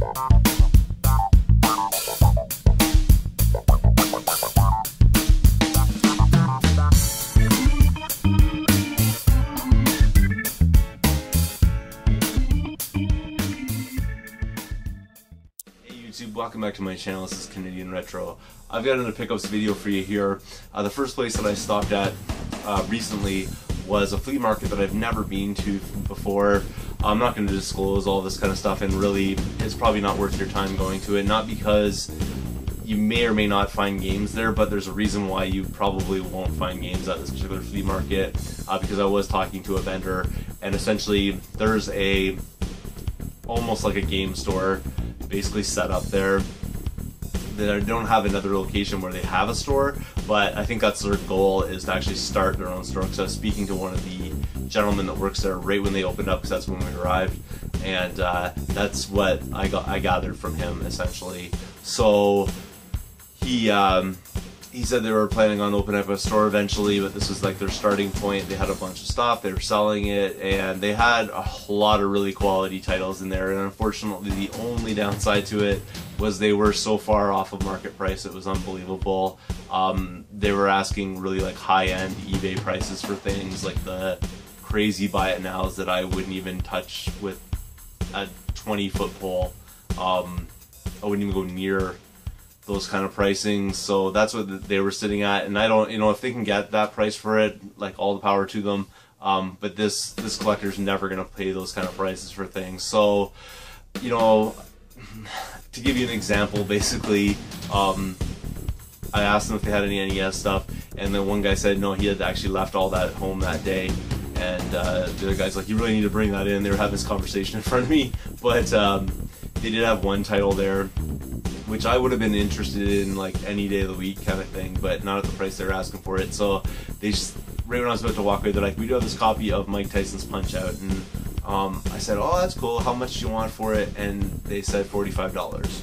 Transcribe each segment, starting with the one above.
Welcome back to my channel. This is Canadian Retro. I've got another pickups video for you here. The first place that I stopped at recently was a flea market that I've never been to before. I'm not going to disclose all this kind of stuff, and really it's probably not worth your time going to it. Not because you may or may not find games there, but there's a reason why you probably won't find games at this particular flea market, because I was talking to a vendor, and essentially there's almost like a game store basically set up there. They don't have another location where they have a store, but I think that's their goal, is to actually start their own store. Because I was speaking to one of the gentlemen that works there right when they opened up, because that's when we arrived, and that's what I gathered from him essentially. So he said they were planning on opening up a store eventually, but this was like their starting point. They had a bunch of stuff, they were selling it, and they had a lot of really quality titles in there. And unfortunately, the only downside to it was they were so far off of market price, it was unbelievable. They were asking really like high-end eBay prices for things, like the crazy buy it nows that I wouldn't even touch with a 20-foot pole. I wouldn't even go near those kind of pricing. So that's what they were sitting at, and I don't, if they can get that price for it, like, all the power to them. But this collector's never gonna pay those kind of prices for things. So, to give you an example, basically, I asked them if they had any NES stuff, and then one guy said no, he had actually left all that at home that day. And the other guy's like, you really need to bring that in. They were having this conversation in front of me, but they did have one title there, which I would have been interested in like any day of the week kind of thing, but not at the price they were asking for it. So they just, right when I was about to walk away, they're like, we do have this copy of Mike Tyson's Punch-Out, and I said, oh, that's cool, how much do you want for it? And they said $45,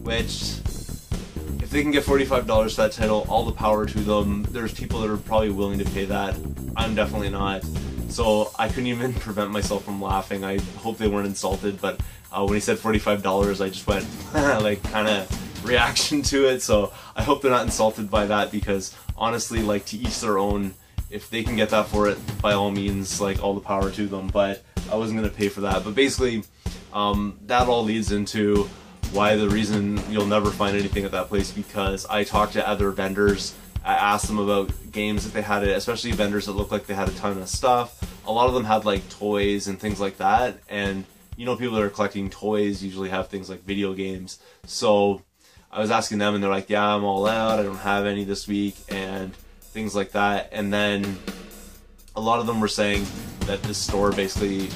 which, if they can get $45 for that title, all the power to them. There's people that are probably willing to pay that. I'm definitely not. So I couldn't even prevent myself from laughing. I hope they weren't insulted, but when he said $45, I just went like kind of reaction to it. So I hope they're not insulted by that, because honestly, like, to each their own. If they can get that for it, by all means, like, all the power to them. But I wasn't gonna pay for that. But basically, that all leads into why the reason you'll never find anything at that place, because I talked to other vendors. I asked them about games if they had it, especially vendors that looked like they had a ton of stuff. A lot of them had like toys and things like that, and people that are collecting toys usually have things like video games. So I was asking them, and they're like, yeah, I'm all out, I don't have any this week, and things like that. And then a lot of them were saying that this store, basically,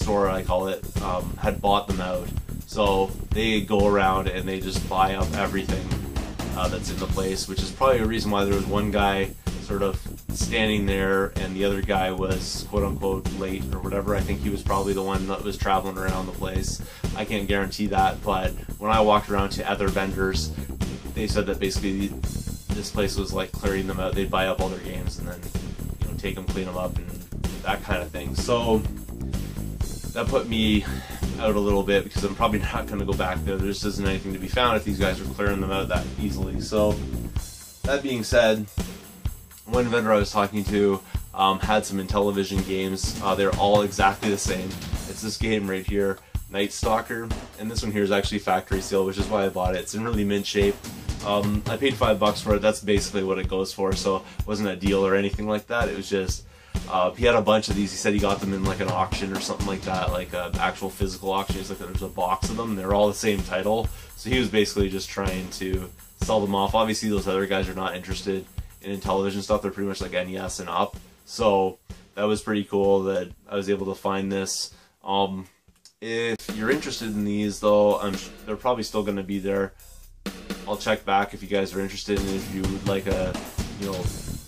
I call it, had bought them out. So they go around and they just buy up everything that's in the place, which is probably a reason why there was one guy sort of standing there and the other guy was quote-unquote late or whatever. I think he was probably the one that was traveling around the place. I can't guarantee that, but when I walked around to other vendors, they said that basically this place was like clearing them out. They'd buy up all their games and then take them, clean them up, and that kind of thing. So that put me out a little bit, because I'm probably not going to go back there. There just isn't anything to be found if these guys are clearing them out that easily. So that being said, one vendor I was talking to had some Intellivision games. They're all exactly the same. It's this game right here, Night Stalker, and this one here is actually factory sale, which is why I bought it. It's in really mint shape. I paid $5 for it. That's basically what it goes for, so it wasn't a deal or anything like that. It was just, he had a bunch of these. He said he got them in like an auction or something like that, like an actual physical auction. He's like, there's a box of them. They're all the same title. So he was basically just trying to sell them off. Obviously, those other guys are not interested in Intellivision stuff. They're pretty much like NES and up. So that was pretty cool that I was able to find this. If you're interested in these, though, they're probably still going to be there. I'll check back if you guys are interested, and if you would like a,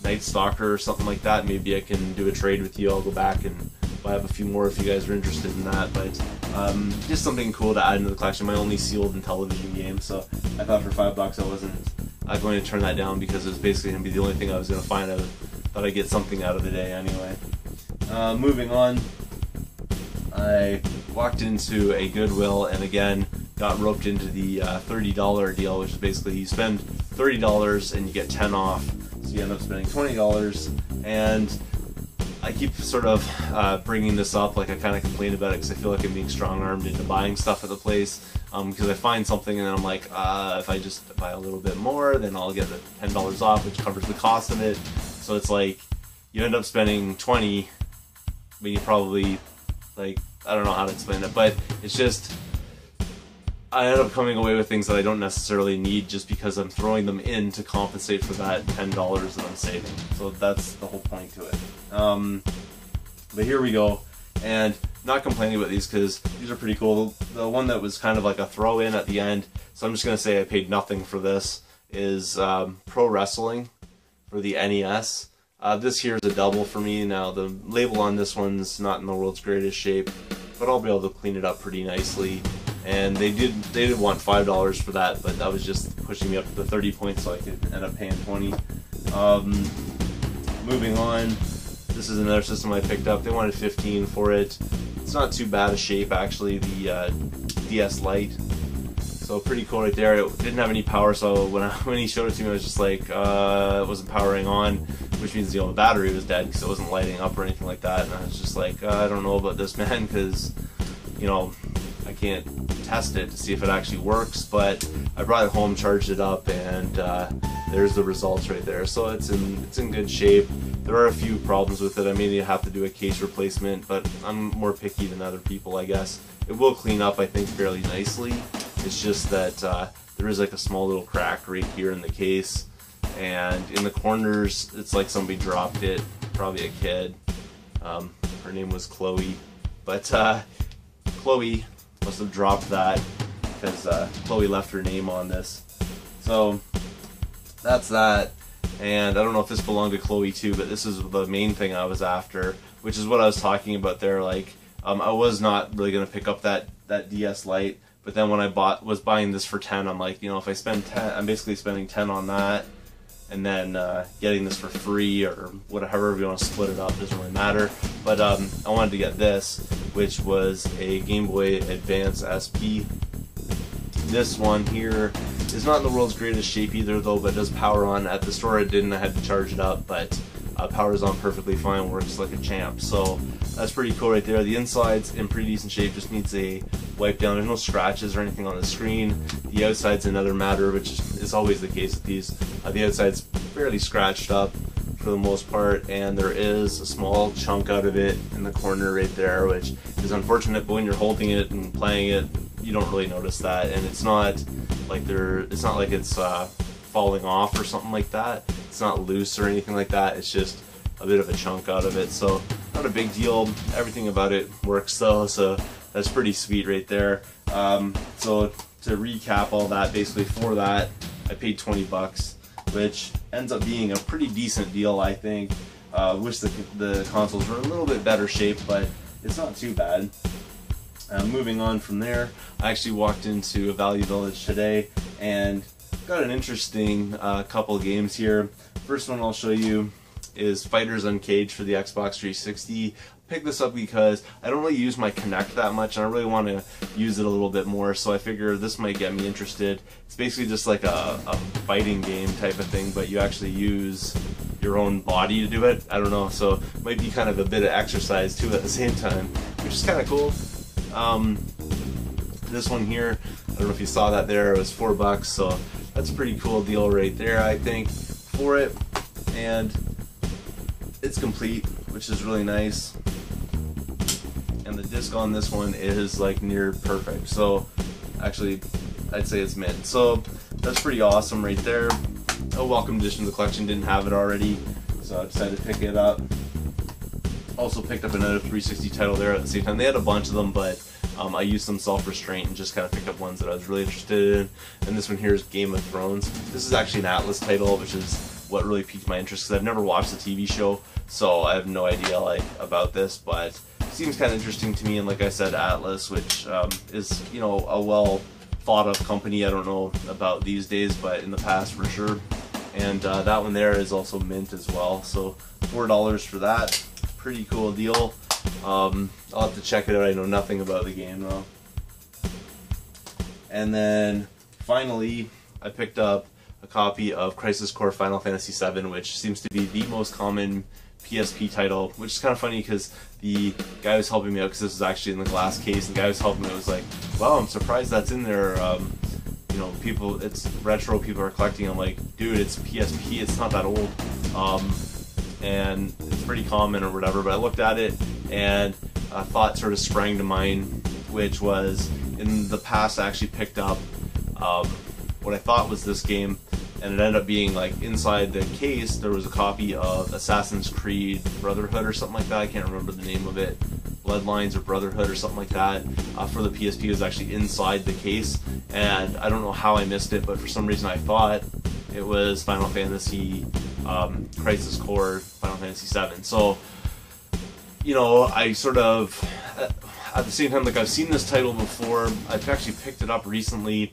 Night Stalker or something like that, maybe I can do a trade with you. I'll go back and buy up a few more if you guys are interested in that. But just something cool to add into the collection. My only sealed Intellivision game, so I thought for $5 I wasn't going to turn that down, because it was basically going to be the only thing I was going to find. I thought I'd get something out of the day anyway. Moving on, I walked into a Goodwill and again got roped into the $30 deal, which is basically you spend $30 and you get 10 off, so you end up spending $20. And I keep sort of bringing this up, like I kind of complain about it because I feel like I'm being strong-armed into buying stuff at the place, because I find something and then I'm like, if I just buy a little bit more, then I'll get the $10 off, which covers the cost of it. So it's like you end up spending $20, but you probably, like, I don't know how to explain it, but it's just, I end up coming away with things that I don't necessarily need just because I'm throwing them in to compensate for that $10 that I'm saving. So that's the whole point to it. But here we go, and not complaining about these because these are pretty cool. The one that was kind of like a throw in at the end, so I'm just going to say I paid nothing for this, is Pro Wrestling for the NES. This here is a double for me. Now the label on this one's not in the world's greatest shape, but I'll be able to clean it up pretty nicely. And they did want $5 for that, but that was just pushing me up to the 30 points, so I could end up paying 20. Moving on, this is another system I picked up. They wanted 15 for it. It's not too bad a shape actually. The DS Lite, so pretty cool right there. It didn't have any power, so when he showed it to me, I was just like, it wasn't powering on, which means the battery was dead because it wasn't lighting up or anything like that. And I was just like, I don't know about this, man, because I can't test it to see if it actually works. But I brought it home, charged it up, and there's the results right there. So it's in good shape. There are a few problems with it. I may have to do a case replacement, but I'm more picky than other people, I guess. It will clean up, I think, fairly nicely. It's just that there is like a small little crack right here in the case, and in the corners it's like somebody dropped it, probably a kid. Her name was Chloe, but Chloe must have dropped that because Chloe left her name on this. So that's that. And I don't know if this belonged to Chloe too, but this is the main thing I was after, which is what I was talking about there. Like, I was not really going to pick up that DS Lite, but then when I was buying this for 10, I'm like, if I spend 10, I'm basically spending 10 on that, and then getting this for free or whatever, if you want to split it up, doesn't really matter. But I wanted to get this, which was a Game Boy Advance SP. This one here is not in the world's greatest shape either, though, but it does power on. At the store it didn't, I had to charge it up, but powers on perfectly fine, works like a champ. So that's pretty cool right there. The inside's in pretty decent shape, just needs a wipe down. There's no scratches or anything on the screen. The outside's another matter, which is always the case with these. The outside's fairly scratched up for the most part, and there is a small chunk out of it in the corner right there, which is unfortunate, but when you're holding it and playing it, you don't really notice that, and it's not like it's falling off or something like that. It's not loose or anything like that. It's just a bit of a chunk out of it, so not a big deal. Everything about it works though, so that's pretty sweet right there. So to recap all that, basically for that I paid 20 bucks, which ends up being a pretty decent deal, I think. Wish the consoles were in a little bit better shape, but it's not too bad. Moving on from there, I actually walked into a Value Village today and got an interesting couple games here. First one I'll show you is Fighters Uncaged for the Xbox 360. Picked this up because I don't really use my Kinect that much, and I really want to use it a little bit more, so I figure this might get me interested. It's basically just like a fighting game type of thing, but you actually use your own body to do it. I don't know, so it might be kind of a bit of exercise too at the same time, which is kind of cool. This one here, I don't know if you saw that there, it was 4 bucks, so that's a pretty cool deal right there, I think, for it. And it's complete, which is really nice. And the disc on this one is like near perfect, so actually I'd say it's mint. So that's pretty awesome right there. A welcome addition to the collection, didn't have it already, so I decided to pick it up. Also picked up another 360 title there at the same time. They had a bunch of them, but I used some self-restraint and just kind of picked up ones that I was really interested in. And this one here is Game of Thrones. This is actually an Atlas title, which is what really piqued my interest, because I've never watched the TV show, so I have no idea about this, but it seems kind of interesting to me. And like I said, Atlas, which is a well thought of company. I don't know about these days, but in the past for sure. And that one there is also mint as well, so $4 for that. Pretty cool deal. I'll have to check it out. I know nothing about the game though. And then finally, I picked up a copy of Crisis Core Final Fantasy VII, which seems to be the most common PSP title, which is kind of funny because the guy was helping me out, because this was actually in the glass case, and the guy was helping me, was like, wow, I'm surprised that's in there. You know, people, it's retro, people are collecting. I'm like, dude, it's PSP, it's not that old. And it's pretty common or whatever, but I looked at it and a thought sort of sprang to mind, which was, in the past I actually picked up what I thought was this game, and it ended up being, like, inside the case there was a copy of Assassin's Creed Brotherhood or something like that. I can't remember the name of it, Bloodlines or Brotherhood or something like that, for the PSP. It was actually inside the case, and I don't know how I missed it, but for some reason I thought it was Final Fantasy Crisis Core Final Fantasy VII. So, you know, I sort of, at the same time, like, I've seen this title before. I've actually picked it up recently,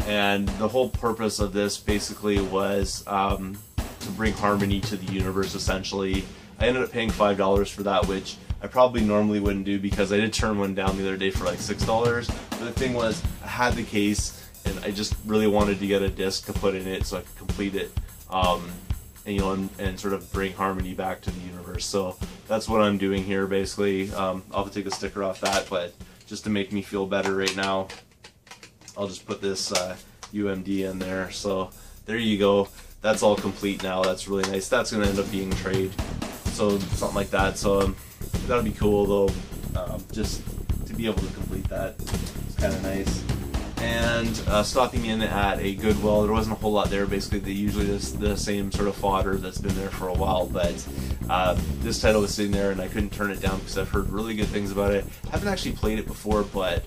and the whole purpose of this basically was to bring harmony to the universe, essentially. I ended up paying $5 for that, which I probably normally wouldn't do, because I did turn one down the other day for like $6. But the thing was, I had the case, and I just really wanted to get a disc to put in it so I could complete it, and, you know, and sort of bring harmony back to the universe. So that's what I'm doing here, basically. I'll have to take the sticker off that, but just to make me feel better right now, I'll just put this UMD in there. So there you go. That's all complete now. That's really nice. That's going to end up being trade, so something like that. So that'll be cool, though, just to be able to complete that. It's kind of nice. And stopping in at a Goodwill, there wasn't a whole lot there. Basically, they usually the same sort of fodder that's been there for a while, but this title was sitting there and I couldn't turn it down because I've heard really good things about it. I haven't actually played it before, but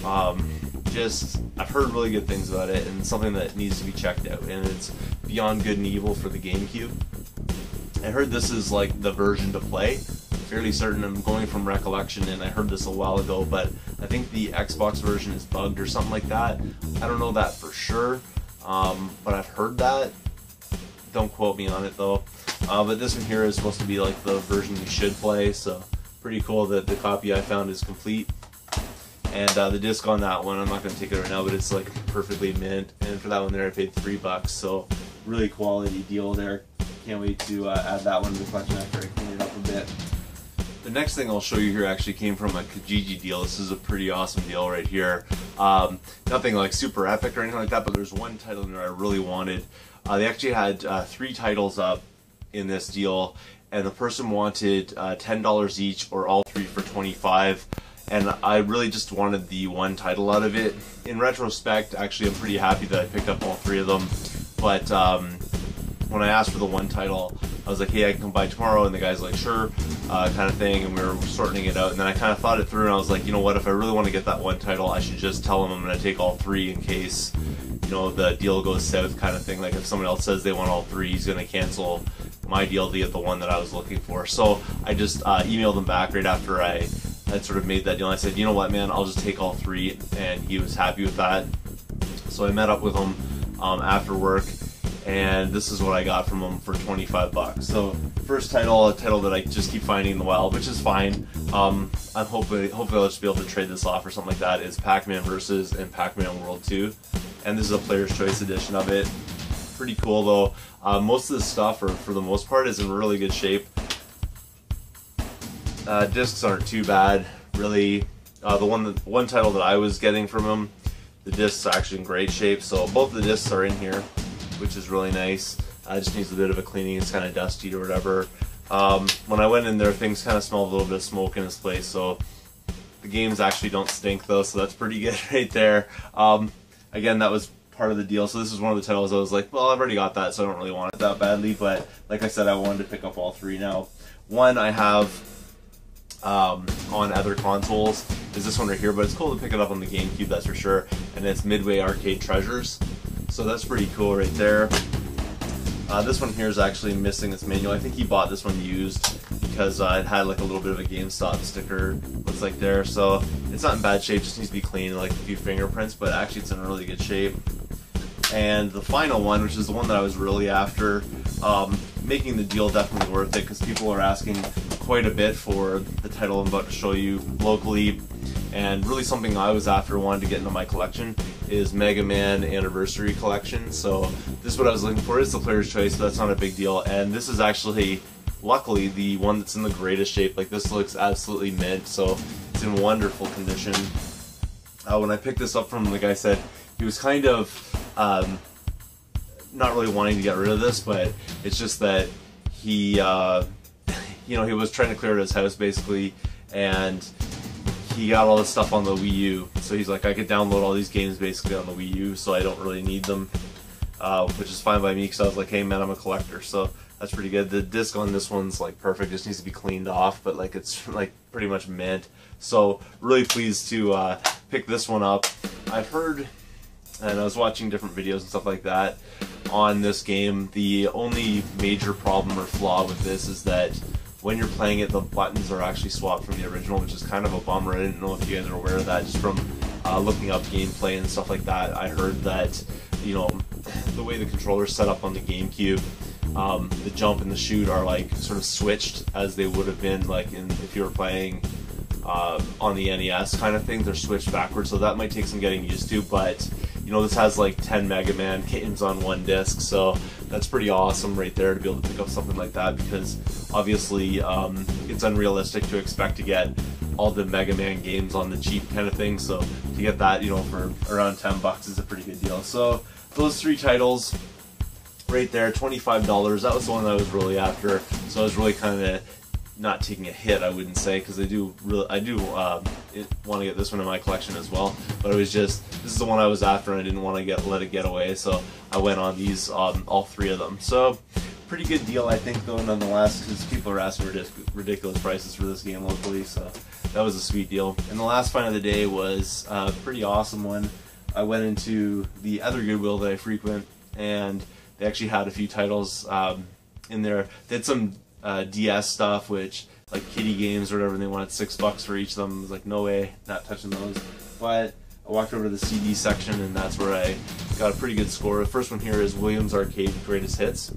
I've heard really good things about it, and it's something that needs to be checked out. And it's Beyond Good and Evil for the GameCube. I heard this is like the version to play. Fairly certain, I'm going from recollection, and I heard this a while ago, but I think the Xbox version is bugged or something like that. I don't know that for sure, but I've heard that. Don't quote me on it though. But this one here is supposed to be like the version you should play, so pretty cool that the copy I found is complete. And the disc on that one, I'm not going to take it right now, but it's like perfectly mint, and for that one there I paid $3, so really quality deal there. Can't wait to add that one to the collection after I clean it up a bit. The next thing I'll show you here actually came from a Kijiji deal. This is a pretty awesome deal right here. Nothing like super epic or anything like that, but there's one title in there I really wanted. They actually had 3 titles up in this deal, and the person wanted $10 each, or all 3 for $25. And I really just wanted the one title out of it. In retrospect, actually, I'm pretty happy that I picked up all 3 of them. But when I asked for the one title, I was like, hey, I can come by tomorrow, and the guy's like, sure, kind of thing, and we were sorting it out, and then I kind of thought it through, and I was like, you know what, if I really want to get that one title, I should just tell him I'm going to take all 3 in case, you know, the deal goes south, kind of thing. Like, if someone else says they want all 3, he's going to cancel my deal to get the one that I was looking for. So I just emailed him back right after I had sort of made that deal, and I said, you know what, man, I'll just take all 3, and he was happy with that. So I met up with him after work, and this is what I got from him for $25. So first title, a title that I just keep finding in the wild, which is fine. I'm hopefully I'll just be able to trade this off or something like that. Is Pac-Man Versus and Pac-Man World 2, and this is a Player's Choice edition of it. Pretty cool though. Most of the stuff, or for the most part, is in really good shape. Discs aren't too bad, really. The one title that I was getting from him, the discs are actually in great shape. So both the discs are in here, which is really nice. It just needs a bit of a cleaning. It's kind of dusty or whatever. When I went in there, things kind of smelled a little bit of smoke in this place, so the games actually don't stink though, so that's pretty good right there. Again, that was part of the deal, so this is one of the titles I was like, well, I've already got that, so I don't really want it that badly, but like I said, I wanted to pick up all 3 now. One I have on other consoles is this one right here, but it's cool to pick it up on the GameCube, that's for sure, and it's Midway Arcade Treasures. So that's pretty cool right there. This one here is actually missing its manual. I think he bought this one used because it had like a little bit of a GameStop sticker, looks like there. So it's not in bad shape, just needs to be cleaned, like a few fingerprints, but actually it's in really good shape. And the final one, which is the one that I was really after, making the deal definitely worth it, because people are asking, quite a bit for the title I'm about to show you locally, and really something I was after wanted to get into my collection is Mega Man Anniversary Collection. So this is what I was looking for. It's the player's choice, but that's not a big deal. And this is actually, luckily, the one that's in the greatest shape. Like, this looks absolutely mint, so it's in wonderful condition. When I picked this up from the guy, said he was kind of not really wanting to get rid of this, but it's just that he you know, he was trying to clear out his house basically, and he got all this stuff on the Wii U. So he's like, I could download all these games basically on the Wii U, so I don't really need them, which is fine by me because I was like, hey man, I'm a collector, so that's pretty good. The disc on this one's like perfect, just needs to be cleaned off, but like it's like pretty much mint. So really pleased to pick this one up. I've heard, and I was watching different videos and stuff like that on this game, the only major problem or flaw with this is that when you're playing it, the buttons are actually swapped from the original, which is kind of a bummer. I didn't know if you guys are aware of that, just from looking up gameplay and stuff like that. I heard that, you know, the way the controller's set up on the GameCube, the jump and the shoot are like sort of switched as they would have been like if you were playing on the NES kind of thing. They're switched backwards, so that might take some getting used to, but you know, this has like 10 Mega Man games on one disc, so that's pretty awesome right there to be able to pick up something like that, because obviously it's unrealistic to expect to get all the Mega Man games on the cheap kind of thing, so to get that, you know, for around 10 bucks is a pretty good deal. So those three titles right there, $25, that was the one that I was really after, so I was really kind of not taking a hit, I wouldn't say, because I do want to get this one in my collection as well, but it was just, this is the one I was after and I didn't want to let it get away, so I went on these, all three of them. So pretty good deal, I think, though, nonetheless, because people are asking ridiculous prices for this game locally, so that was a sweet deal. And the last find of the day was a pretty awesome one. I went into the other Goodwill that I frequent, and they actually had a few titles in there. They had some DS stuff, which like kiddie games or whatever, and they wanted $6 for each of them. I was like, no way, not touching those. But I walked over to the CD section, and that's where I got a pretty good score. The first one here is Williams Arcade Greatest Hits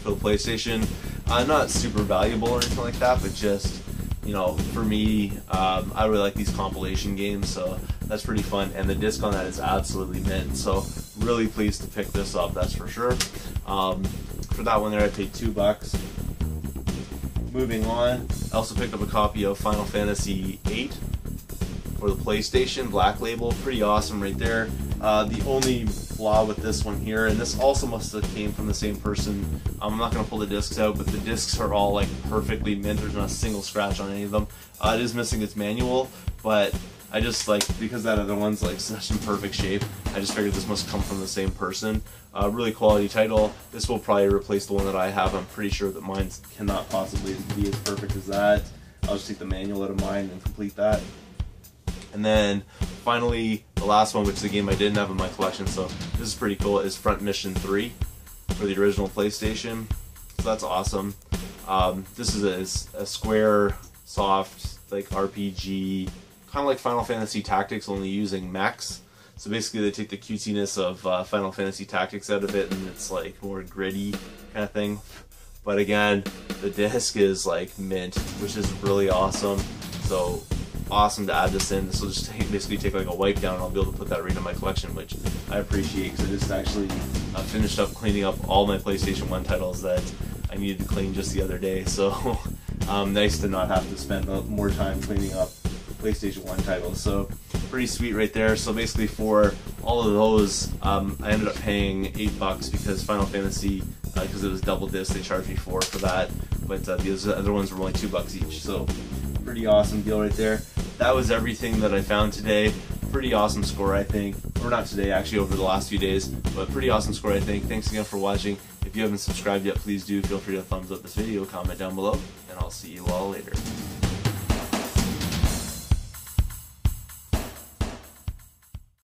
for the PlayStation. Not super valuable or anything like that, but just, you know, for me, I really like these compilation games, so that's pretty fun. And the disc on that is absolutely mint, so really pleased to pick this up, that's for sure. For that one there, I paid $2. Moving on, I also picked up a copy of Final Fantasy VIII for the PlayStation, Black Label, pretty awesome right there. The only flaw with this one here, and this also must have came from the same person, I'm not going to pull the discs out, but the discs are all like perfectly mint, there's not a single scratch on any of them. It is missing its manual, but I just like, because that other one's like such in perfect shape, I just figured this must come from the same person. Really quality title. This will probably replace the one that I have. I'm pretty sure that mine cannot possibly be as perfect as that. I'll just take the manual out of mine and complete that. And then finally, the last one, which is a game I didn't have in my collection, so this is pretty cool, is Front Mission 3 for the original PlayStation. So that's awesome. This is a square, soft, like RPG, kind of like Final Fantasy Tactics, only using mechs. So basically they take the cutesiness of Final Fantasy Tactics out of it, and it's like more gritty kind of thing. But again, the disc is like mint, which is really awesome. So awesome to add this in. This will just basically take like a wipe down, and I'll be able to put that right in my collection, which I appreciate, because I just actually finished up cleaning up all my PlayStation 1 titles that I needed to clean just the other day. So nice to not have to spend more time cleaning up PlayStation 1 titles. So pretty sweet right there. So basically for all of those, I ended up paying $8 because Final Fantasy, because it was double disc, they charged me $4 for that, but the other ones were only $2 each. So pretty awesome deal right there. That was everything that I found today. Pretty awesome score, I think. Or not today, actually, over the last few days, but pretty awesome score, I think. Thanks again for watching. If you haven't subscribed yet, please do. Feel free to thumbs up this video, comment down below, and I'll see you all later.